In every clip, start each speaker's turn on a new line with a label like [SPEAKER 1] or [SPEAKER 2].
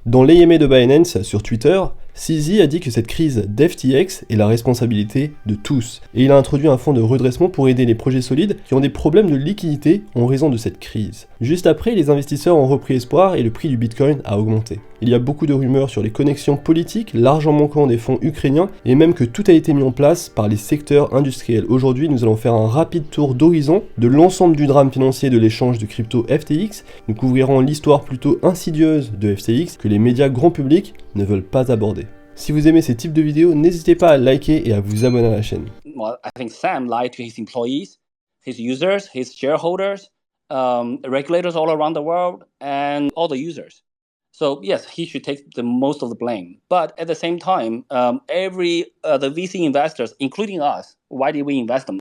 [SPEAKER 1] Dans l'AMA de Binance sur Twitter, CZ a dit que cette crise d'FTX est la responsabilité de tous, et il a introduit un fonds de redressement pour aider les projets solides qui ont des problèmes de liquidité en raison de cette crise. Juste après, les investisseurs ont repris espoir et le prix du Bitcoin a augmenté. Il y a beaucoup de rumeurs sur les connexions politiques, l'argent manquant des fonds ukrainiens, et même que tout a été mis en place par les secteurs industriels. Aujourd'hui, nous allons faire un rapide tour d'horizon de l'ensemble du drame financier de l'échange de crypto FTX. Nous couvrirons l'histoire plutôt insidieuse de FTX que les médias grand public ne veulent pas aborder. Si vous aimez ces types de vidéos, n'hésitez pas à liker et à vous abonner à la chaîne.
[SPEAKER 2] Well, I think Sam lied to his employees, his users, his shareholders, regulators all around the world, and all the users. So yes, he should take the most of the blame. But at the same time, the VC investors, including us, why did we invest them?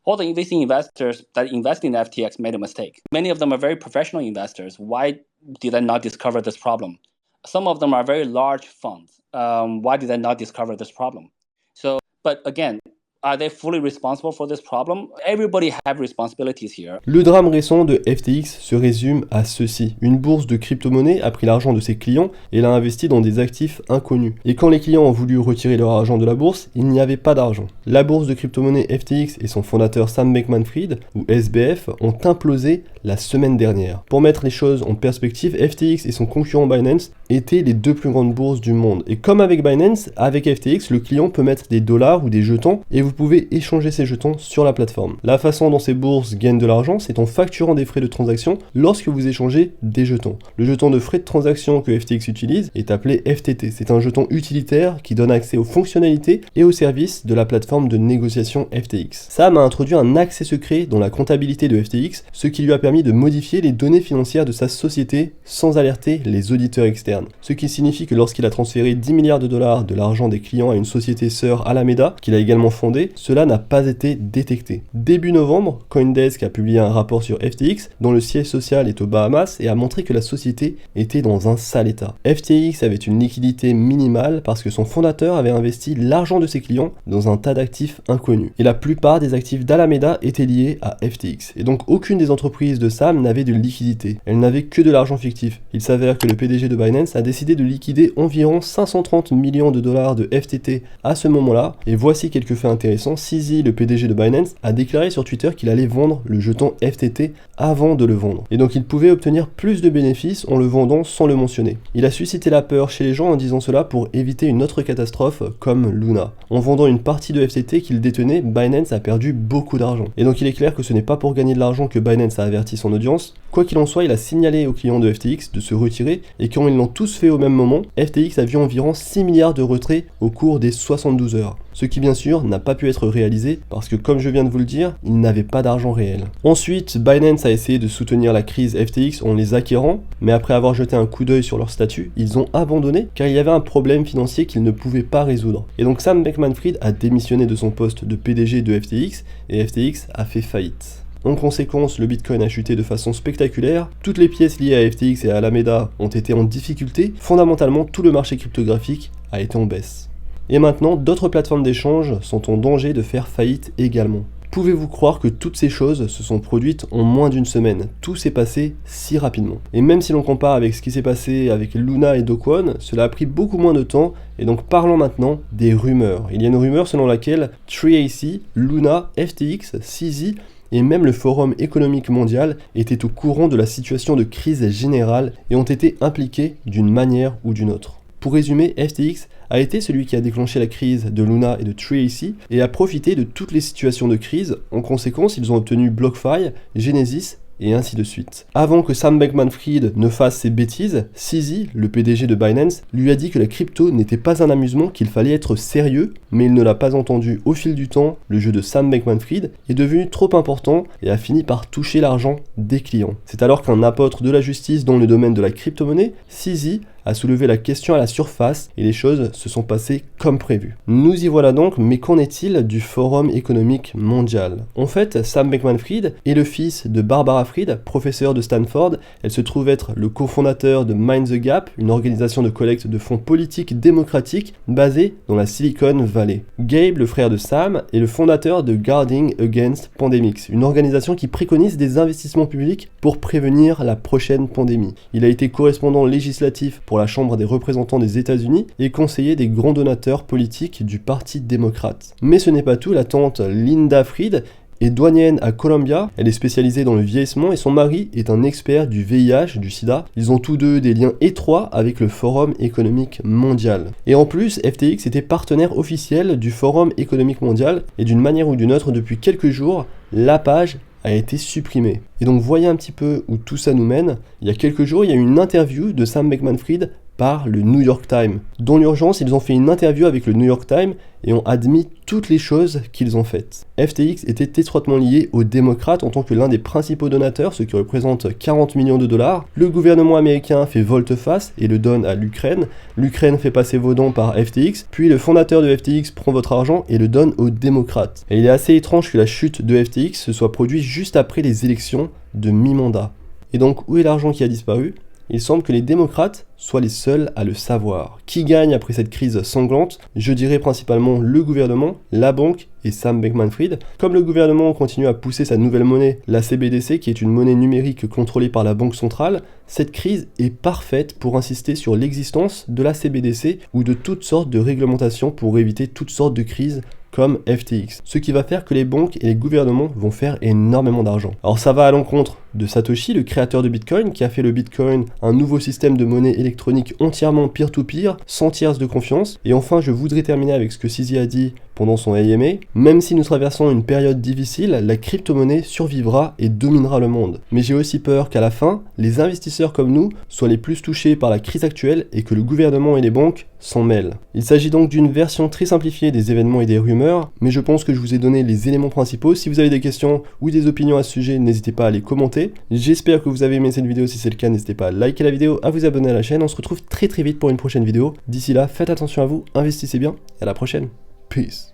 [SPEAKER 2] All the VC investors that invest in FTX made a mistake. Many of them are very professional investors. Why did they not discover this problem? Some of them are very large funds. Why did they not discover this problem? So, but again, are they fully responsible for this problem? Everybody have responsibilities here.
[SPEAKER 1] Le drame récent de FTX se résume à ceci. Une bourse de crypto-monnaies a pris l'argent de ses clients et l'a investi dans des actifs inconnus. Et quand les clients ont voulu retirer leur argent de la bourse, il n'y avait pas d'argent. La bourse de crypto-monnaies FTX et son fondateur Sam Bankman-Fried, ou SBF, ont implosé la semaine dernière. Pour mettre les choses en perspective, FTX et son concurrent Binance étaient les deux plus grandes bourses du monde. Et comme avec Binance, avec FTX, le client peut mettre des dollars ou des jetons et vous pouvez échanger ces jetons sur la plateforme. La façon dont ces bourses gagnent de l'argent, c'est en facturant des frais de transaction lorsque vous échangez des jetons. Le jeton de frais de transaction que FTX utilise est appelé FTT. C'est un jeton utilitaire qui donne accès aux fonctionnalités et aux services de la plateforme de négociation FTX. Sam a introduit un accès secret dans la comptabilité de FTX, ce qui lui a permis de modifier les données financières de sa société sans alerter les auditeurs externes. Ce qui signifie que lorsqu'il a transféré 10 milliards de dollars de l'argent des clients à une société sœur Alameda, qu'il a également fondée, cela n'a pas été détecté. Début novembre, CoinDesk a publié un rapport sur FTX dont le siège social est aux Bahamas et a montré que la société était dans un sale état. FTX avait une liquidité minimale parce que son fondateur avait investi l'argent de ses clients dans un tas d'actifs inconnus. Et la plupart des actifs d'Alameda étaient liés à FTX. Et donc aucune des entreprises de Sam n'avait de liquidité. Elle n'avait que de l'argent fictif. Il s'avère que le PDG de Binance a décidé de liquider environ 530 millions de dollars de FTT à ce moment-là. Et voici quelques faits intéressants. CZ, le PDG de Binance, a déclaré sur Twitter qu'il allait vendre le jeton FTT avant de le vendre. Et donc il pouvait obtenir plus de bénéfices en le vendant sans le mentionner. Il a suscité la peur chez les gens en disant cela pour éviter une autre catastrophe comme Luna. En vendant une partie de FTT qu'il détenait, Binance a perdu beaucoup d'argent. Et donc il est clair que ce n'est pas pour gagner de l'argent que Binance a averti son audience. Quoi qu'il en soit, il a signalé aux clients de FTX de se retirer et quand ils l'ont tous fait au même moment, FTX a vu environ 6 milliards de retraits au cours des 72 heures. Ce qui bien sûr n'a pas pu être réalisé parce que comme je viens de vous le dire, il n'avait pas d'argent réel. Ensuite, Binance a essayé de soutenir la crise FTX en les acquérant, mais après avoir jeté un coup d'œil sur leur statut, ils ont abandonné car il y avait un problème financier qu'ils ne pouvaient pas résoudre. Et donc Sam Bankman-Fried a démissionné de son poste de PDG de FTX et FTX a fait faillite. En conséquence, le Bitcoin a chuté de façon spectaculaire, toutes les pièces liées à FTX et à Alameda ont été en difficulté, fondamentalement tout le marché cryptographique a été en baisse. Et maintenant, d'autres plateformes d'échange sont en danger de faire faillite également. Pouvez-vous croire que toutes ces choses se sont produites en moins d'une semaine? Tout s'est passé si rapidement. Et même si l'on compare avec ce qui s'est passé avec Luna et Do Kwon, cela a pris beaucoup moins de temps, et donc parlons maintenant des rumeurs. Il y a une rumeur selon laquelle 3AC, Luna, FTX, CZ et même le Forum économique mondial étaient au courant de la situation de crise générale et ont été impliqués d'une manière ou d'une autre. Pour résumer, FTX a été celui qui a déclenché la crise de Luna et de 3AC et a profité de toutes les situations de crise. En conséquence, ils ont obtenu BlockFi, Genesis et ainsi de suite. Avant que Sam Bankman-Fried ne fasse ses bêtises, CZ, le PDG de Binance, lui a dit que la crypto n'était pas un amusement, qu'il fallait être sérieux, mais il ne l'a pas entendu. Au fil du temps, le jeu de Sam Bankman-Fried est devenu trop important et a fini par toucher l'argent des clients. C'est alors qu'un apôtre de la justice dans le domaine de la crypto-monnaie, CZ, a soulevé la question à la surface et les choses se sont passées comme prévu. Nous y voilà donc, mais qu'en est-il du Forum économique mondial? En fait, Sam Bankman-Fried est le fils de Barbara Fried, professeure de Stanford. Elle se trouve être le cofondateur de Mind the Gap, une organisation de collecte de fonds politiques démocratiques basée dans la Silicon Valley. Gabe, le frère de Sam, est le fondateur de Guarding Against Pandemics, une organisation qui préconise des investissements publics pour prévenir la prochaine pandémie. Il a été correspondant législatif pour pour la Chambre des représentants des États-Unis et conseiller des grands donateurs politiques du Parti démocrate. Mais ce n'est pas tout, la tante Linda Fried est douanienne à Columbia, elle est spécialisée dans le vieillissement et son mari est un expert du VIH, du sida. Ils ont tous deux des liens étroits avec le Forum économique mondial. Et en plus, FTX était partenaire officiel du Forum économique mondial et d'une manière ou d'une autre, depuis quelques jours, la page a été supprimée. Et donc voyez un petit peu où tout ça nous mène. Il y a quelques jours, il y a eu une interview de Sam Bankman-Fried par le New York Times. Dans l'urgence, ils ont fait une interview avec le New York Times et ont admis toutes les choses qu'ils ont faites. FTX était étroitement lié aux démocrates en tant que l'un des principaux donateurs, ce qui représente 40 millions de dollars. Le gouvernement américain fait volte-face et le donne à l'Ukraine. L'Ukraine fait passer vos dons par FTX, puis le fondateur de FTX prend votre argent et le donne aux démocrates. Et il est assez étrange que la chute de FTX se soit produite juste après les élections de mi-mandat. Et donc, où est l'argent qui a disparu ? Il semble que les démocrates soient les seuls à le savoir. Qui gagne après cette crise sanglante ? Je dirais principalement le gouvernement, la banque et Sam Bankman-Fried. Comme le gouvernement continue à pousser sa nouvelle monnaie, la CBDC, qui est une monnaie numérique contrôlée par la banque centrale, cette crise est parfaite pour insister sur l'existence de la CBDC ou de toutes sortes de réglementations pour éviter toutes sortes de crises comme FTX. Ce qui va faire que les banques et les gouvernements vont faire énormément d'argent. Alors ça va à l'encontre de Satoshi, le créateur de Bitcoin, qui a fait le Bitcoin un nouveau système de monnaie électronique entièrement peer-to-peer, sans tiers de confiance. Et enfin, je voudrais terminer avec ce que CZ a dit pendant son AMA. Même si nous traversons une période difficile, la crypto-monnaie survivra et dominera le monde. Mais j'ai aussi peur qu'à la fin, les investisseurs comme nous soient les plus touchés par la crise actuelle et que le gouvernement et les banques s'en mêlent. Il s'agit donc d'une version très simplifiée des événements et des rumeurs, mais je pense que je vous ai donné les éléments principaux. Si vous avez des questions ou des opinions à ce sujet, n'hésitez pas à les commenter. J'espère que vous avez aimé cette vidéo. Si c'est le cas, n'hésitez pas à liker la vidéo, à vous abonner à la chaîne. On se retrouve très vite pour une prochaine vidéo. D'ici là, faites attention à vous, investissez bien et à la prochaine. Peace.